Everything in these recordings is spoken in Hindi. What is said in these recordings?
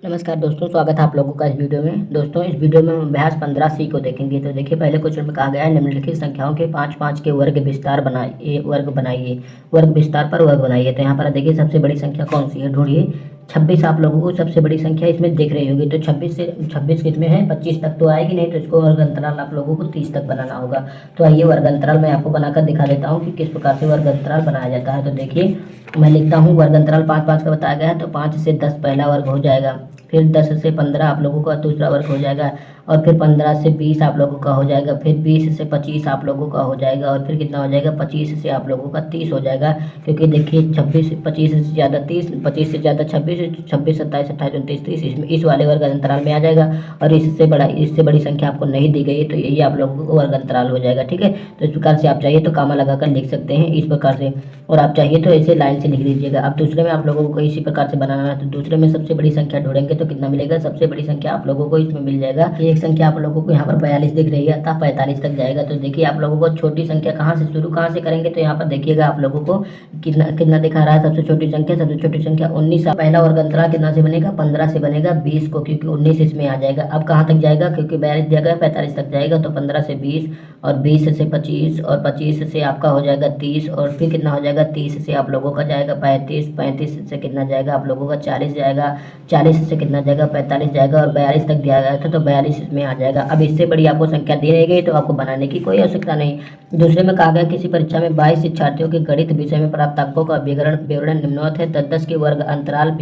नमस्कार दोस्तों, स्वागत है आप लोगों का इस वीडियो में। दोस्तों, इस वीडियो में हम अभ्यास 15C को देखेंगे। तो देखिए, पहले क्वेश्चन में कहा गया है निम्नलिखित संख्याओं के 5-5 के वर्ग विस्तार बनाइए, वर्ग विस्तार पर वर्ग बनाइए। तो यहाँ पर देखिए सबसे बड़ी संख्या कौन सी है, ढूंढिए। 26 आप लोगों को सबसे बड़ी संख्या इसमें दिख रही होगी। तो 26 कितने हैं, 25 तक तो आएगी नहीं, तो इसको वर्ग अंतराल आप लोगों को 30 तक बनाना होगा। तो आइए वर्ग अंतराल मैं आपको बनाकर दिखा देता हूँ कि किस प्रकार से वर्ग अंतराल बनाया जाता है। तो देखिए, मैं लिखता हूँ वर्ग अंतराल 5-5 का बताया गया है। तो 5 से 10 पहला वर्ग हो जाएगा, फिर 10 से 15 आप लोगों का दूसरा वर्ग हो जाएगा, और फिर 15 से 20 आप लोगों का हो जाएगा, फिर 20 से 25 आप लोगों का हो जाएगा, और फिर कितना हो जाएगा, 25 से आप लोगों का 30 हो जाएगा। क्योंकि देखिए 25 से ज़्यादा 30, 25 से ज़्यादा 26, 26, 27, 28, 29, 30 इसमें इस वाले वर्ग अंतराल में आ जाएगा। और इससे बड़ी संख्या आपको नहीं दी गई है, तो यही आप लोगों को वर्ग अंतराल हो जाएगा। ठीक है, तो इस प्रकार से आप चाहिए तो कामा लगाकर लिख सकते हैं इस प्रकार से, और आप चाहिए तो ऐसे लाइन से लिख लीजिएगा। अब दूसरे में आप लोगों को इसी प्रकार से बनाना है। तो दूसरे में सबसे बड़ी संख्या ढूंढेंगे तो कितना मिलेगा, सबसे बड़ी संख्या आप लोगों को इसमें मिल जाएगा। एक संख्या आप लोगों को यहाँ पर 42 दिख रही है, अतः 45 तक जाएगा। तो देखिए आप लोगों को छोटी संख्या कहाँ से शुरू कहाँ से करेंगे, तो यहाँ पर देखिएगा आप लोगों को कितना कितना दिखा रहा है। सबसे छोटी संख्या 19। पहला वर्ग अंतराल कितना से बनेगा, 15 से बनेगा 20 को, क्योंकि 19 इसमें आ जाएगा। अब कहाँ तक जाएगा, क्योंकि 42 दिया गया 45 तक जाएगा। तो 15 से 20, और 20 से 25, और 25 से आपका हो जाएगा 30, और फिर कितना हो जाएगा, 30 से आप लोगों का जाएगा 35, 35 से कितना जाएगा आप लोगों का 40 जाएगा, 40 से कितना जाएगा 45 जाएगा, और 42 तक दिया गया था तो 42 इसमें आ जाएगा। अब इससे बड़ी आपको संख्या दी रही गई तो आपको बनाने की कोई आवश्यकता नहीं। दूसरे में कहा गया किसी परीक्षा में 22 शिक्षार्थियों के गणित विषय में प्राप्त अंकों का विवरण निम्नवत है। 10-10 के वर्ग अंतराल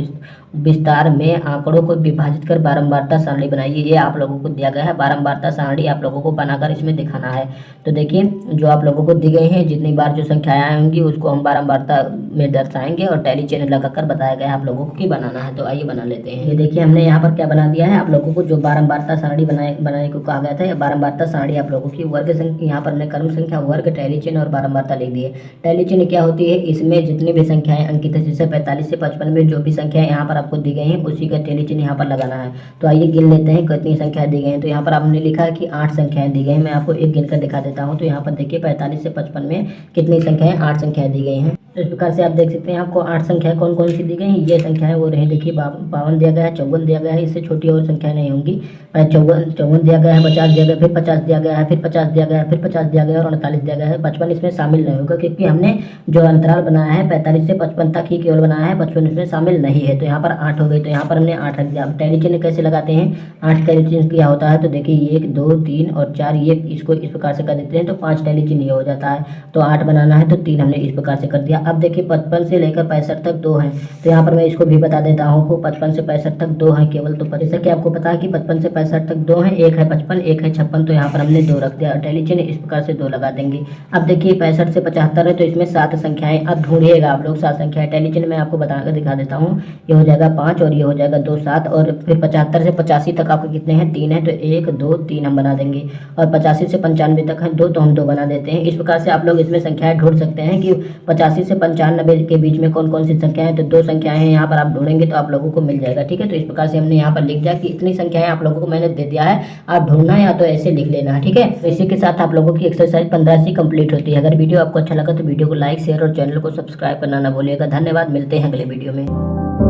विस्तार में आंकड़ों को विभाजित कर बारंबारता सारणी बनाइए। ये आप लोगों को दिया गया है, बारंबारता सारणी आप लोगों को बनाकर इसमें दिखाना है। तो देखिए, जो आप लोगों को दी गई है, जितनी बार जो संख्याएं आएंगी उसको हम बारंबारता में दर्शाएंगे, और टैली चेन लगाकर बताया गया है आप लोगों को कि बनाना है। तो आइए बना लेते हैं। ये देखिए, हमने यहाँ पर क्या बना दिया है, आप लोगों को जो बारंबारता सारणी बनाने को कहा गया था, या बारंबारता सारणी आप लोगों की वर्ग संख्या, यहाँ पर हमने क्रम संख्या, वर्ग, टैली चिन्ह और बारंबारता लिख दी है। टैली चिन्ह क्या होती है, इसमें जितनी भी संख्याएं अंकित है, जैसे 45 से 55 में जो भी संख्याएं यहाँ पर आपको दी गई हैं उसी का टैली चिन्ह यहाँ पर लगाना है। तो आइए गिन लेते हैं कितनी संख्याएं दी गई हैं। तो यहाँ पर आपने लिखा है कि 8 संख्याएं दी गई हैं। मैं आपको एक गिनकर दिखा देता हूँ। तो यहाँ पर देखिए 45 से 55 में कितनी संख्याएं, 8 संख्याएं दी गई हैं। तो इस प्रकार से आप देख सकते हैं आपको 8 संख्याएं कौन कौन सी दी गई हैं। ये संख्याएं वो रही, देखिए 52 दिया गया है, 54 दिया गया है, इससे छोटी और संख्याएं नहीं होंगी। 54 दिया गया है, 50 दिया गया, फिर 50 दिया गया है, फिर 50 दिया गया है, फिर 50 दिया गया है, और 39 दिया गया है। 55 इसमें शामिल नहीं होगा, क्योंकि हमने जो अंतराल बनाया है 45 से 55 तक ही केवल बनाया है, 55 इसमें शामिल नहीं है। तो यहाँ पर 8 हो गई, तो यहाँ पर हमने 8 रख दिया। टैली चिन्ह कैसे लगाते हैं, 8 टैली चिन्ह क्या होता है, तो देखिए 1, 2, 3 और 4, ये इसको इस प्रकार से कर देते हैं तो 5 टैली चिन्ह ये हो जाता है। तो 8 बनाना है तो 3 हमने इस प्रकार से कर दिया। अब देखिए 55 से लेकर 65 तक 2 हैं। तो यहाँ पर मैं इसको भी बता देता हूँ को 55 से 65 तक 2 हैं केवल। तो जैसा कि आपको पता है कि 55 से 65 तक 2 हैं, एक है 55, एक है 56। तो यहाँ पर हमने 2 रख दिया, टैली चिन्ह इस प्रकार से 2 लगा देंगे। अब देखिए 65 से 75 है, तो इसमें 7 संख्याएं। अब ढूंढिएगा आप लोग 7 संख्याएं। टैली चिन्ह मैं आपको बताकर दिखा देता हूँ। ये हो जाएगा 5, और ये हो जाएगा 2, 7, और फिर 75 से 85 तक आपके कितने हैं, 3 है। तो 1, 2, 3 हम बना देंगे, और 85 से 95 तक है 2, तो हम 2 बना देते हैं। इस प्रकार से आप लोग इसमें संख्याएं ढूंढ सकते हैं कि 85 से 95 के बीच में कौन कौन सी संख्याएं हैं। तो 2 संख्याएं हैं, यहाँ पर आप ढूंढेंगे तो आप लोगों को मिल जाएगा। ठीक है, तो इस प्रकार से हमने यहाँ पर लिख दिया कि इतनी संख्याएं आप लोगों को मैंने दे दिया है, आप ढूंढना या तो ऐसे लिख लेना है। ठीक है, तो इसी के साथ आप लोगों की एक्सरसाइज 15C कंप्लीट होती है। अगर वीडियो आपको अच्छा लगा तो वीडियो को लाइक, शेयर और चैनल को सब्सक्राइब करना ना भूलिएगा। धन्यवाद, मिलते हैं अगले वीडियो में।